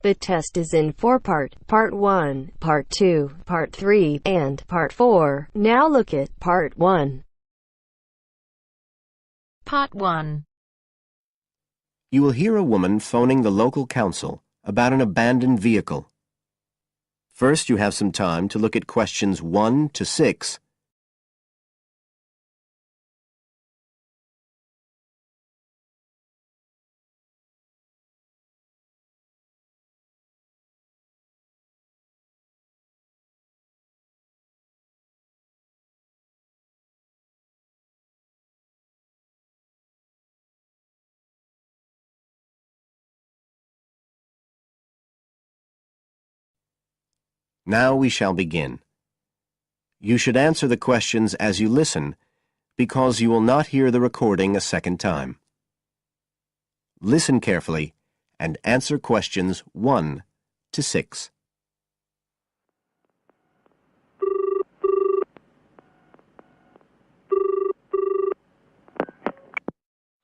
The test is in 4 parts. Part 1, Part 2, Part 3, and Part 4. Now look at Part 1. Part 1. You will hear a woman phoning the local council about an abandoned vehicle. First, you have some time to look at questions 1 to 6. Now we shall begin. You should answer the questions as you listen, because you will not hear the recording a second time. Listen carefully and answer questions 1 to 6.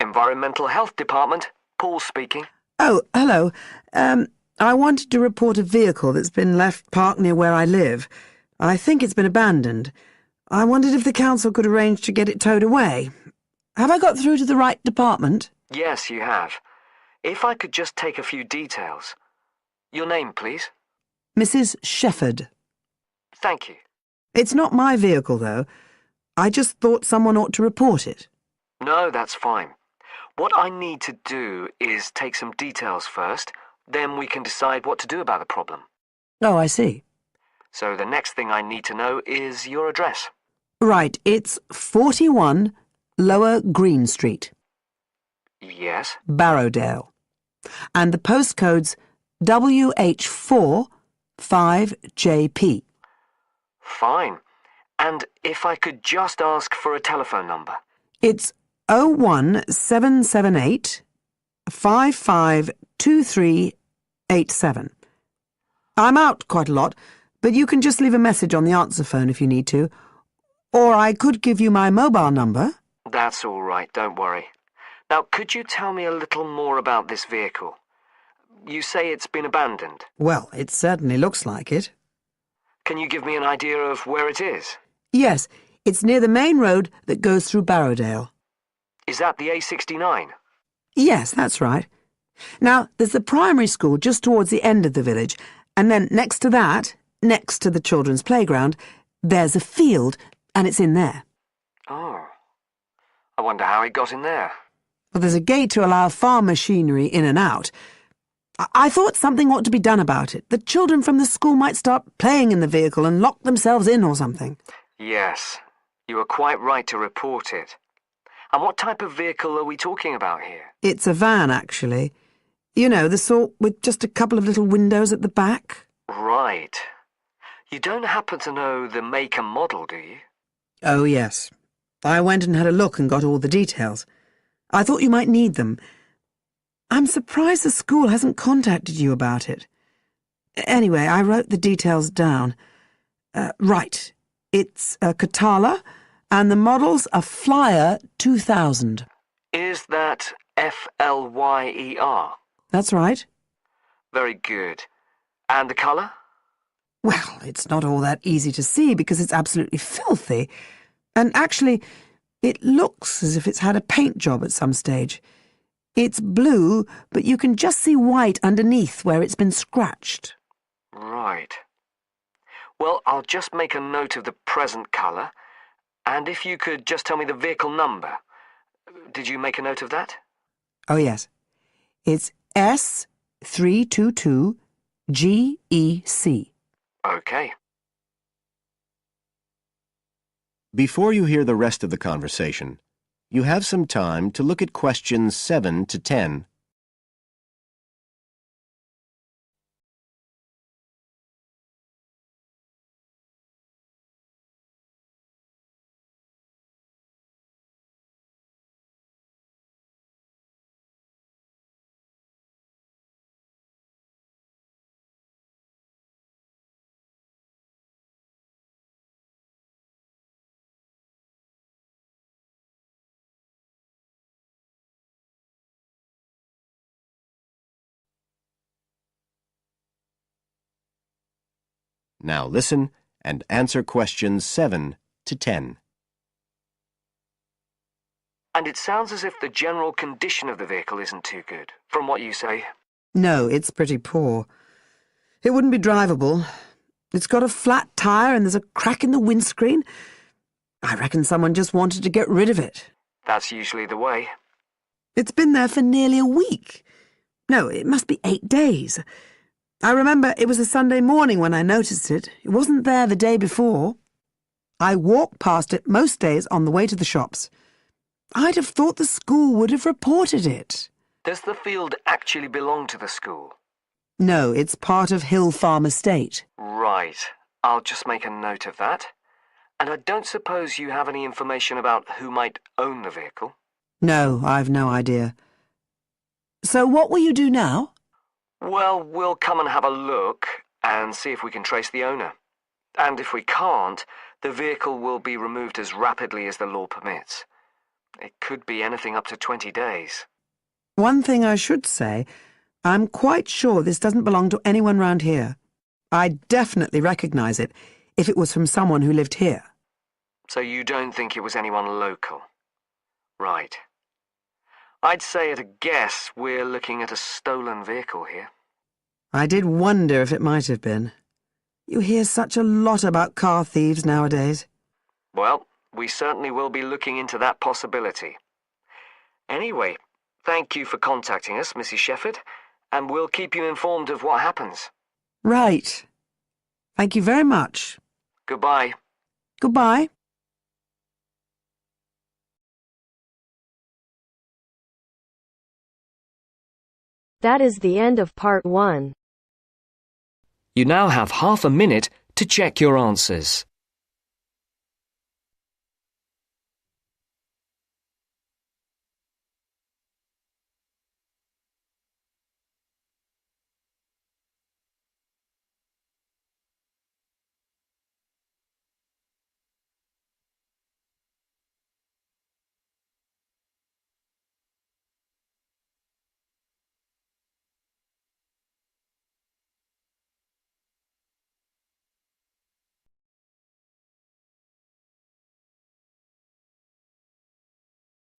Environmental Health Department, Paul speaking. Oh, hello. I wanted to report a vehicle that's been left parked near where I live. I think it's been abandoned. I wondered if the council could arrange to get it towed away. Have I got through to the right department? Yes, you have. If I could just take a few details. Your name, please? Mrs. Shepherd. Thank you. It's not my vehicle, though. I just thought someone ought to report it. No, that's fine. What I need to do is take some details first, then we can decide what to do about the problem. Oh, I see. So the next thing I need to know is your address. Right, it's 41 Lower Green Street, Yes? Barrowdale. And the postcode's WH4 5JP. Fine. And if I could just ask for a telephone number. It's 01778 552387. I'm out quite a lot, but you can just leave a message on the answer phone if you need to. Or I could give you my mobile number. That's all right, don't worry. Now, could you tell me a little more about this vehicle? You say it's been abandoned. Well, it certainly looks like it. Can you give me an idea of where it is? Yes, it's near the main road that goes through Barrowdale. Is that the A69? Yes, that's right. Now, there's the primary school just towards the end of the village, and then next to that, next to the children's playground, there's a field, and it's in there. Oh. I wonder how it got in there. Well, there's a gate to allow farm machinery in and out. I thought something ought to be done about it. The children from the school might start playing in the vehicle and lock themselves in or something. Yes, you are quite right to report it. And what type of vehicle are we talking about here? It's a van, actually. You know, the sort with just a couple of little windows at the back. Right. You don't happen to know the make and model, do you? Oh, yes. I went and had a look and got all the details. I thought you might need them. I'm surprised the school hasn't contacted you about it. Anyway, I wrote the details down. Right. It's a Catala, and the model's a Flyer 2000. Is that Flyer? That's right. Very good. And the colour? Well, it's not all that easy to see because it's absolutely filthy. And actually, it looks as if it's had a paint job at some stage. It's blue, but you can just see white underneath where it's been scratched. Right. Well, I'll just make a note of the present colour, and if you could just tell me the vehicle number. Did you make a note of that? Oh, yes. It's S322GEC. Okay. Before you hear the rest of the conversation, you have some time to look at questions 7 to 10. Now listen and answer questions 7 to 10. And it sounds as if the general condition of the vehicle isn't too good, from what you say. No, it's pretty poor. It wouldn't be drivable. It's got a flat tire and there's a crack in the windscreen. I reckon someone just wanted to get rid of it. That's usually the way. It's been there for nearly a week. No, it must be 8 days. I remember it was a Sunday morning when I noticed it. It wasn't there the day before. I walk past it most days on the way to the shops. I'd have thought the school would have reported it. Does the field actually belong to the school? No, it's part of Hill Farm Estate. Right. I'll just make a note of that. And I don't suppose you have any information about who might own the vehicle? No, I've no idea. So what will you do now? Well, we'll come and have a look and see if we can trace the owner. And if we can't, the vehicle will be removed as rapidly as the law permits. It could be anything up to 20 days. One thing I should say, I'm quite sure this doesn't belong to anyone round here. I'd definitely recognise it if it was from someone who lived here. So you don't think it was anyone local? Right. I'd say at a guess we're looking at a stolen vehicle here. I did wonder if it might have been. You hear such a lot about car thieves nowadays. Well, we certainly will be looking into that possibility. Anyway, thank you for contacting us, Mrs. Shefford, and we'll keep you informed of what happens. Right. Thank you very much. Goodbye. Goodbye. That is the end of part 1. You now have half a minute to check your answers.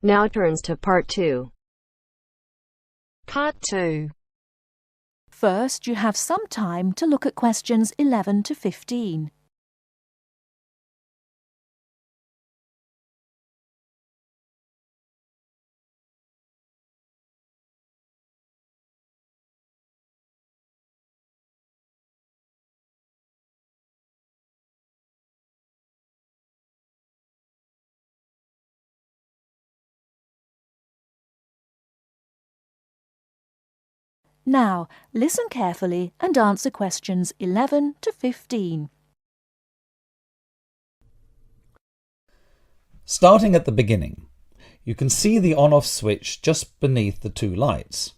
Now turns to part 2. Part 2. First, you have some time to look at questions 11 to 15. Now, listen carefully and answer questions 11 to 15. Starting at the beginning, you can see the on-off switch just beneath the two lights.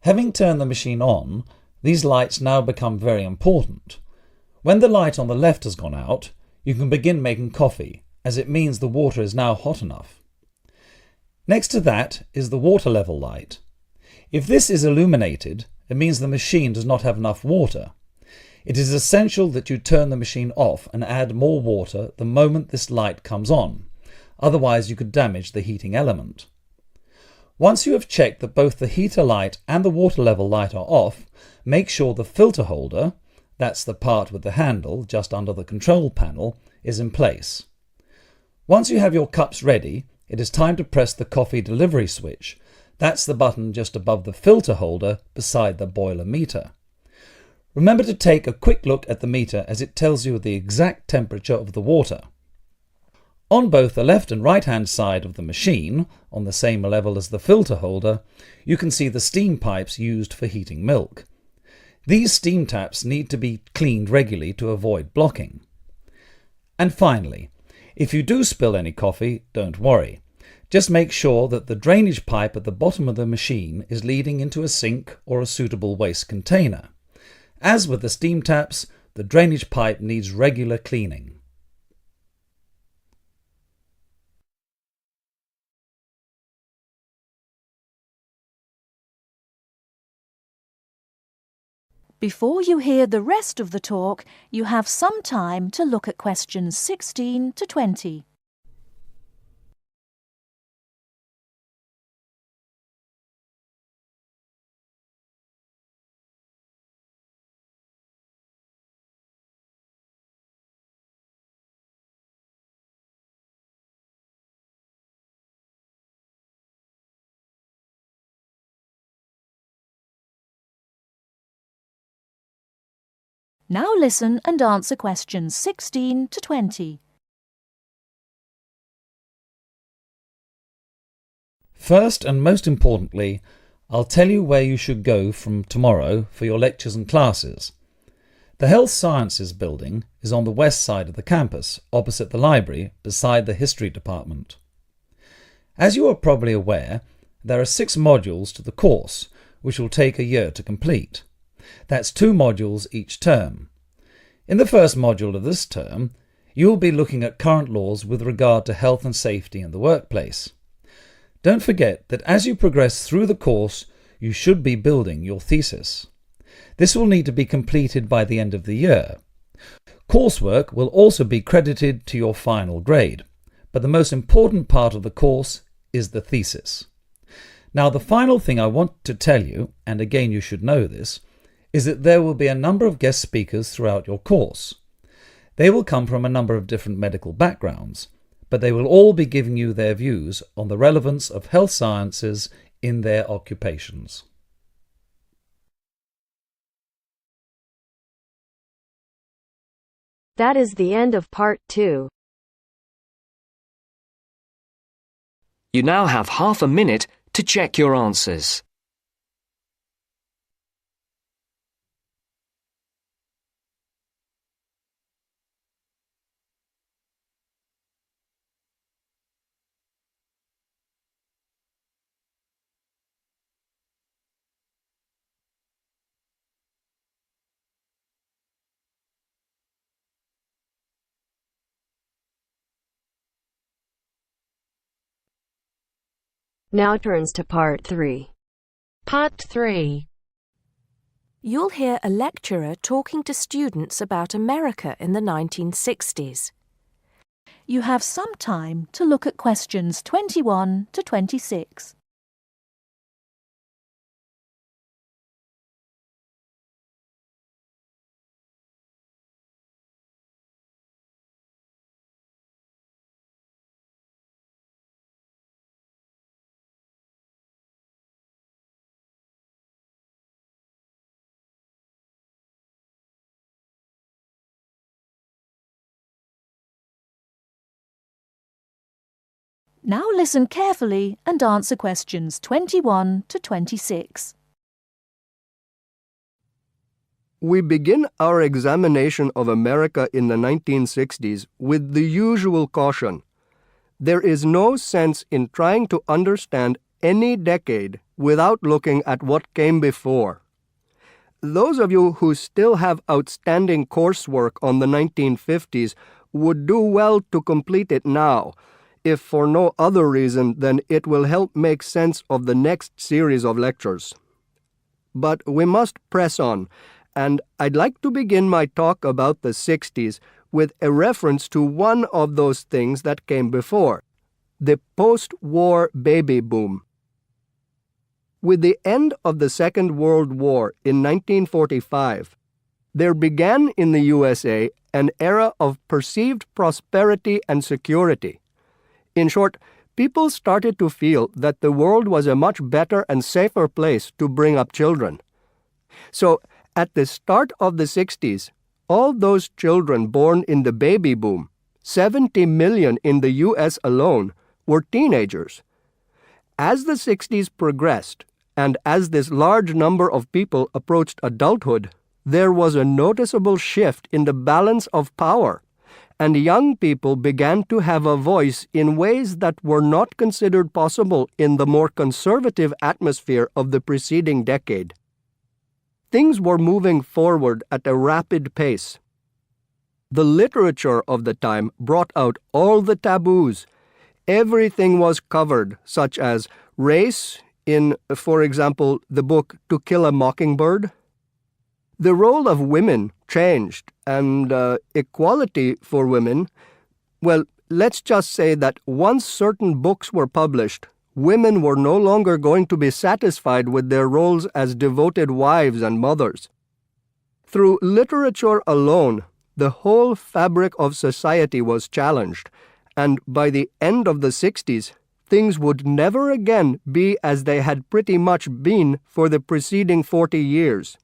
Having turned the machine on, these lights now become very important. When the light on the left has gone out, you can begin making coffee, as it means the water is now hot enough. Next to that is the water level light. If this is illuminated, it means the machine does not have enough water. It is essential that you turn the machine off and add more water the moment this light comes on. Otherwise you could damage the heating element. Once you have checked that both the heater light and the water level light are off, make sure the filter holder, that's the part with the handle just under the control panel, is in place. Once you have your cups ready, it is time to press the coffee delivery switch. That's the button just above the filter holder beside the boiler meter. Remember to take a quick look at the meter as it tells you the exact temperature of the water. On both the left and right hand side of the machine, on the same level as the filter holder, you can see the steam pipes used for heating milk. These steam taps need to be cleaned regularly to avoid blocking. And finally, if you do spill any coffee, don't worry. Just make sure that the drainage pipe at the bottom of the machine is leading into a sink or a suitable waste container. As with the steam taps, the drainage pipe needs regular cleaning. Before you hear the rest of the talk, you have some time to look at questions 16 to 20. Now listen and answer questions 16 to 20. First and most importantly, I'll tell you where you should go from tomorrow for your lectures and classes. The Health Sciences building is on the west side of the campus, opposite the library, beside the History department. As you are probably aware, there are 6 modules to the course, which will take a year to complete. That's 2 modules each term. In the first module of this term, you will be looking at current laws with regard to health and safety in the workplace. Don't forget that as you progress through the course, you should be building your thesis. This will need to be completed by the end of the year. Coursework will also be credited to your final grade, but the most important part of the course is the thesis. Now, the final thing I want to tell you, and again you should know this, is that there will be a number of guest speakers throughout your course. They will come from a number of different medical backgrounds, but they will all be giving you their views on the relevance of health sciences in their occupations. That is the end of part 2. You now have half a minute to check your answers. Now turns to part 3. Part 3. You'll hear a lecturer talking to students about America in the 1960s. You have some time to look at questions 21 to 26. Now listen carefully and answer questions 21 to 26. We begin our examination of America in the 1960s with the usual caution. There is no sense in trying to understand any decade without looking at what came before. Those of you who still have outstanding coursework on the 1950s would do well to complete it now, if for no other reason than it will help make sense of the next series of lectures. But we must press on, and I'd like to begin my talk about the 60s with a reference to one of those things that came before, the post-war baby boom. With the end of the Second World War in 1945, there began in the USA an era of perceived prosperity and security. In short, people started to feel that the world was a much better and safer place to bring up children. So, at the start of the 60s, all those children born in the baby boom, 70 million in the US alone, were teenagers. As the 60s progressed, and as this large number of people approached adulthood, there was a noticeable shift in the balance of power, and young people began to have a voice in ways that were not considered possible in the more conservative atmosphere of the preceding decade. Things were moving forward at a rapid pace. The literature of the time brought out all the taboos. Everything was covered, such as race in, for example, the book To Kill a Mockingbird. The role of women changed, and equality for women, well, let's just say that once certain books were published, women were no longer going to be satisfied with their roles as devoted wives and mothers. Through literature alone, the whole fabric of society was challenged, and by the end of the 60s, things would never again be as they had pretty much been for the preceding 40 years.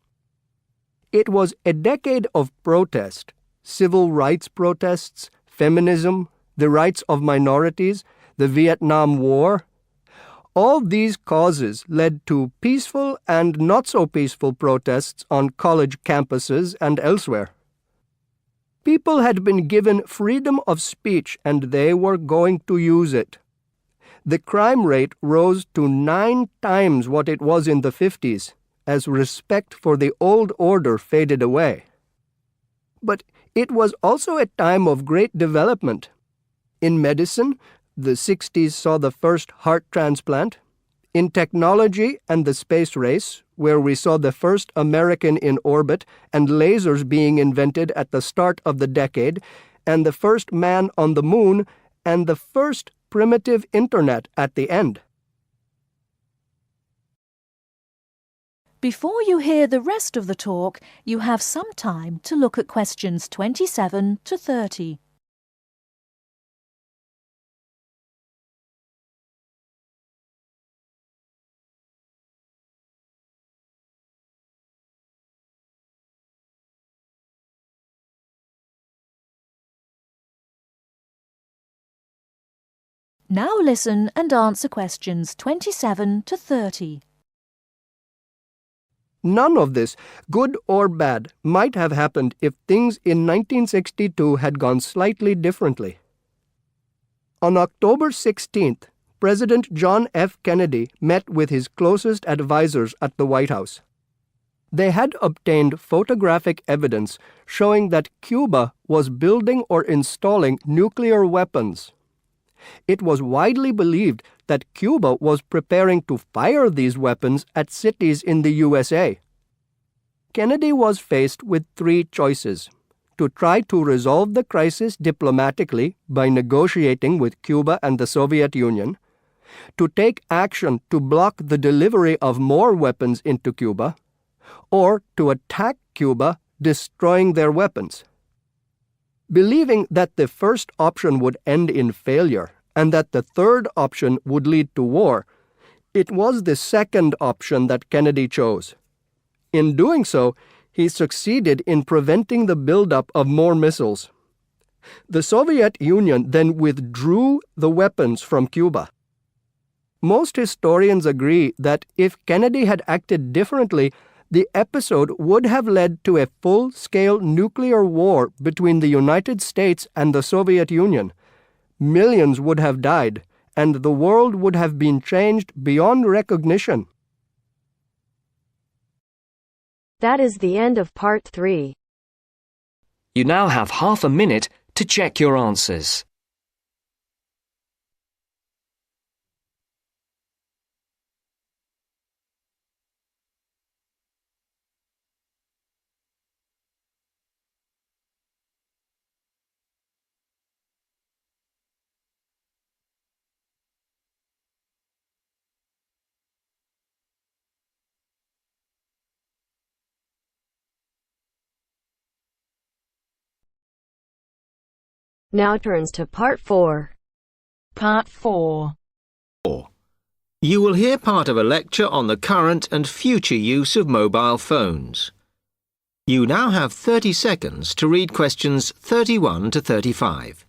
It was a decade of protest, civil rights protests, feminism, the rights of minorities, the Vietnam War. All these causes led to peaceful and not so peaceful protests on college campuses and elsewhere. People had been given freedom of speech and they were going to use it. The crime rate rose to 9 times what it was in the 50s, as respect for the old order faded away. But it was also a time of great development. In medicine, the 60s saw the first heart transplant. In technology and the space race, where we saw the first American in orbit and lasers being invented at the start of the decade, and the first man on the moon, and the first primitive internet at the end. Before you hear the rest of the talk, you have some time to look at questions 27 to 30. Now listen and answer questions 27 to 30. None of this, good or bad, might have happened if things in 1962 had gone slightly differently. On October 16th, President John F. Kennedy met with his closest advisors at the White House. They had obtained photographic evidence showing that Cuba was building or installing nuclear weapons. It was widely believed that Cuba was preparing to fire these weapons at cities in the USA. Kennedy was faced with 3 choices: to try to resolve the crisis diplomatically by negotiating with Cuba and the Soviet Union, to take action to block the delivery of more weapons into Cuba, or to attack Cuba, destroying their weapons. Believing that the first option would end in failure and that the third option would lead to war, it was the second option that Kennedy chose. In doing so, he succeeded in preventing the buildup of more missiles. The Soviet Union then withdrew the weapons from Cuba. Most historians agree that if Kennedy had acted differently, the episode would have led to a full-scale nuclear war between the United States and the Soviet Union. Millions would have died, and the world would have been changed beyond recognition. That is the end of part 3. You now have half a minute to check your answers. Now turns to part 4. Part 4. You will hear part of a lecture on the current and future use of mobile phones. You now have 30 seconds to read questions 31 to 35.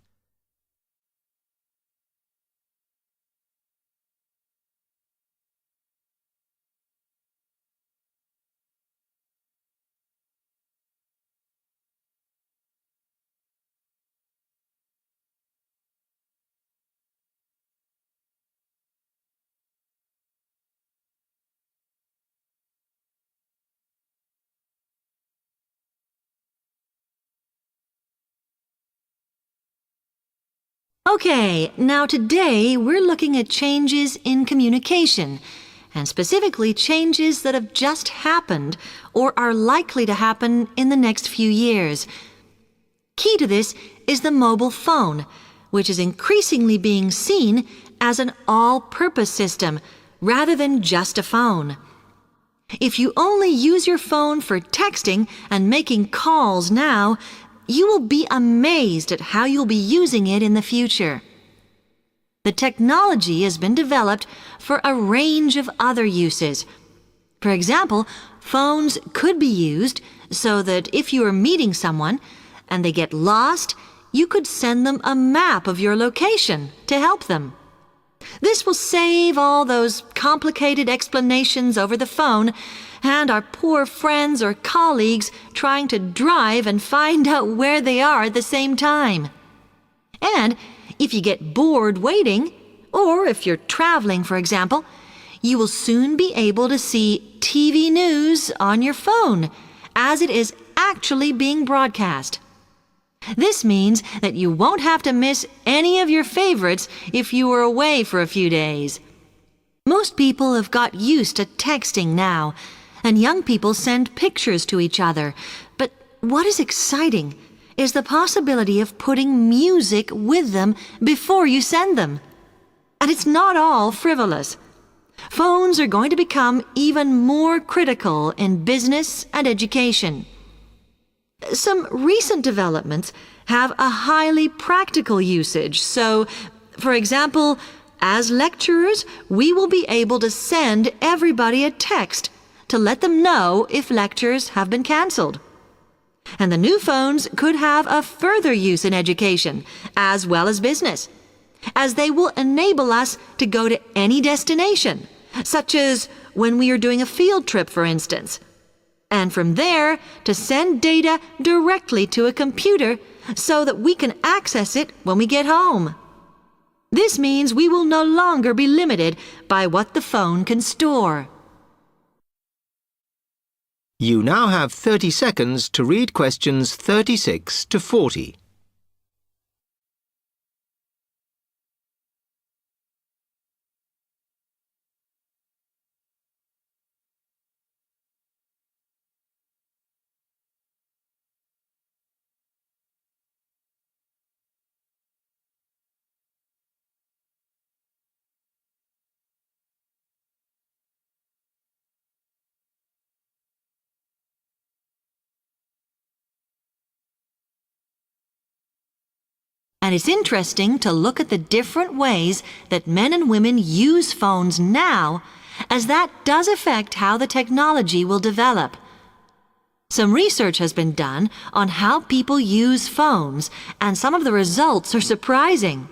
Okay, now today we're looking at changes in communication, and specifically changes that have just happened or are likely to happen in the next few years. Key to this is the mobile phone, which is increasingly being seen as an all-purpose system rather than just a phone. If you only use your phone for texting and making calls now, you will be amazed at how you'll be using it in the future. The technology has been developed for a range of other uses. For example, phones could be used so that if you are meeting someone and they get lost, you could send them a map of your location to help them. This will save all those complicated explanations over the phone and our poor friends or colleagues trying to drive and find out where they are at the same time. And if you get bored waiting, or if you're traveling, for example, you will soon be able to see TV news on your phone as it is actually being broadcast. This means that you won't have to miss any of your favorites if you were away for a few days. Most people have got used to texting now, and young people send pictures to each other. But what is exciting is the possibility of putting music with them before you send them. And it's not all frivolous. Phones are going to become even more critical in business and education. Some recent developments have a highly practical usage. So, for example, as lecturers, we will be able to send everybody a text to let them know if lectures have been cancelled. And the new phones could have a further use in education, as well as business, as they will enable us to go to any destination, such as when we are doing a field trip, for instance. And from there, to send data directly to a computer so that we can access it when we get home. This means we will no longer be limited by what the phone can store. You now have 30 seconds to read questions 36 to 40. And it's interesting to look at the different ways that men and women use phones now, as that does affect how the technology will develop. Some research has been done on how people use phones, and some of the results are surprising.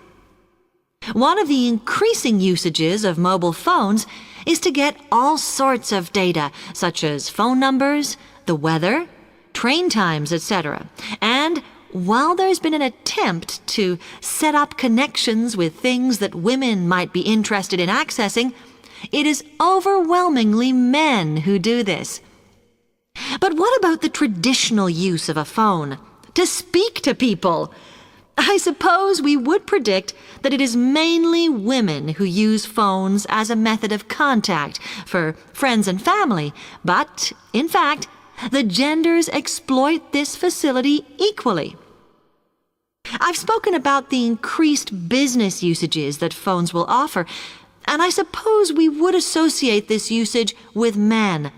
One of the increasing usages of mobile phones is to get all sorts of data, such as phone numbers, the weather, train times, etc. And while there's been an attempt to set up connections with things that women might be interested in accessing, it is overwhelmingly men who do this. But what about the traditional use of a phone? To speak to people? I suppose we would predict that it is mainly women who use phones as a method of contact for friends and family, but, in fact, the genders exploit this facility equally. I've spoken about the increased business usages that phones will offer, and I suppose we would associate this usage with men.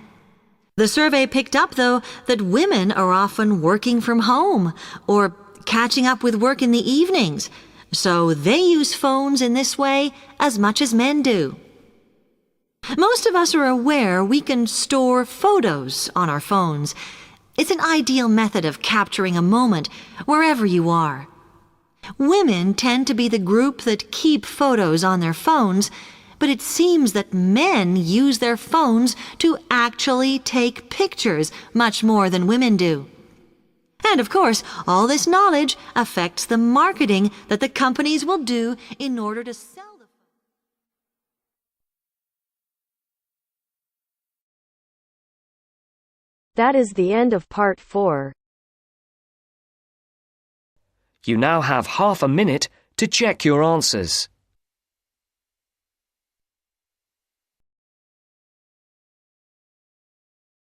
The survey picked up, though, that women are often working from home or catching up with work in the evenings, so they use phones in this way as much as men do. Most of us are aware we can store photos on our phones. It's an ideal method of capturing a moment wherever you are. Women tend to be the group that keep photos on their phones, but it seems that men use their phones to actually take pictures much more than women do. And of course, all this knowledge affects the marketing that the companies will do in order to sell the phone. That is the end of part 4. You now have half a minute to check your answers.